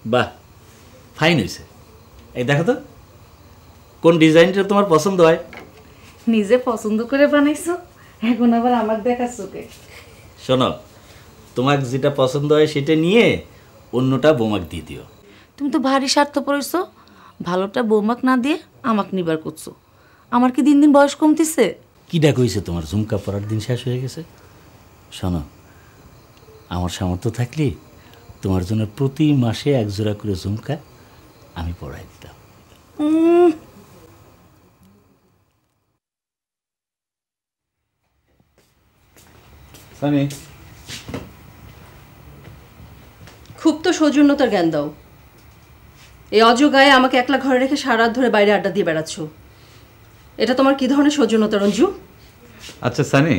বাহ, ফাইন হয়েছে। এই দেখো তো কোন ডিজাইনটা তোমার পছন্দ হয়। নিজে পছন্দ করে বানাইছো, এখন আবার আমার দেখার চোখে। শোনো, তোমার যেটা পছন্দ হয় সেটা নিয়ে অন্যটা বৌমাকে দিয়ে দিও। তুমি তো ভারী স্বার্থপর হইছো, ভালোটা বৌমাক না দিয়ে আমাকে নিবার করছো। আমার কি দিন দিন বয়স কমতেছে? কি ডাক হয়েছে তোমার? ঝুমকা পরার দিন শেষ হয়ে গেছে। শোনো, আমার সামর্থ্য থাকলে তোমার জন্য প্রতি মাসে এক জোড়া করে ঝুমকা আমি পরাই দিতাম। সানি, খুব তো সৌজন্যতার জ্ঞান দাও। এই অজগায়ে আমাকে একলা ঘরে রেখে সারা রাত ধরে বাইরে আড্ডা দিয়ে বেড়াচ্ছ। এটা তোমার কি ধরনের সৌজন্যতা রঞ্জু? আচ্ছা সানি,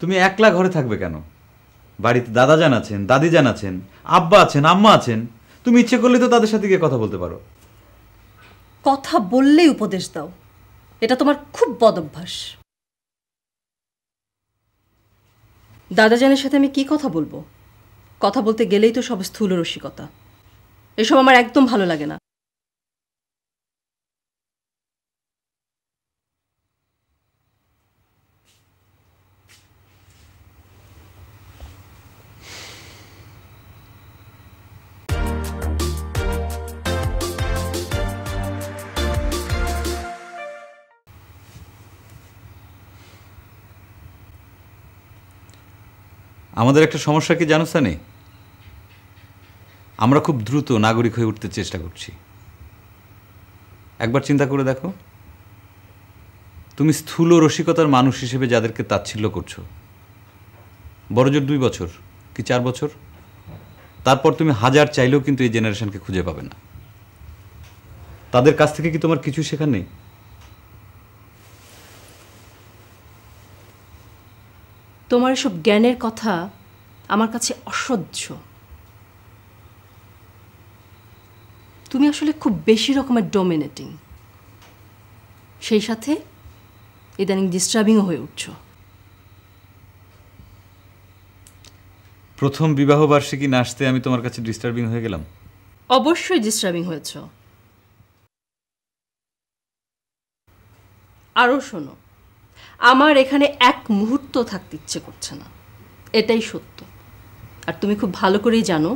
তুমি একলা ঘরে থাকবে কেন? বাড়িতে দাদা যান আছেন, দাদি যান আছেন, আব্বা আছেন, আম্মা আছেন। তুমি ইচ্ছে করলে তো তাদের সাথে গিয়ে কথা বলতে পারো। কথা বললেই উপদেশ দাও, এটা তোমার খুব বদ অভ্যাস। দাদাজানের সাথে আমি কি কথা বলবো? কথা বলতে গেলেই তো সব স্থূল রসিকতা। এসব আমার একদম ভালো লাগে না। আমাদের একটা সমস্যা কি জানো সানি? আমরা খুব দ্রুত নাগরিক হয়ে উঠতে চেষ্টা করছি। একবার চিন্তা করে দেখো, তুমি স্থূল রসিকতার মানুষ হিসেবে যাদেরকে তাচ্ছিল্য করছো, বড়জোর 2 বছর কি 4 বছর, তারপর তুমি হাজার চাইলেও কিন্তু এই জেনারেশনকে খুঁজে পাবে না। তাদের কাছ থেকে কি তোমার কিছু শেখার নেই? তোমার এসব জ্ঞানের কথা আমার কাছে অসহ্য। তুমি আসলে খুব বেশি রকমের ডমিনেটিং, সেই সাথে ইদানিং ডিস্টার্বিংও হয়ে উঠছ। প্রথম বিবাহ বার্ষিকী নাচতে আমি তোমার কাছে ডিস্টার্বিং হয়ে গেলাম? অবশ্যই ডিস্টার্বিং হয়েছ। আরও শোনো, আমার এখানে এক মুহূর্ত থাকতে ইচ্ছে করছে না, এটাই সত্য। আর তুমি খুব ভালো করেই জানো,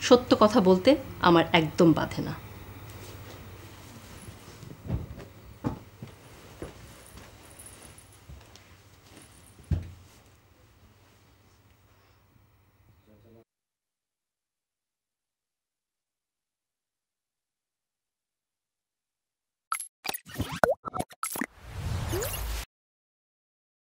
সত্য কথা বলতে আমার একদম বাধে না।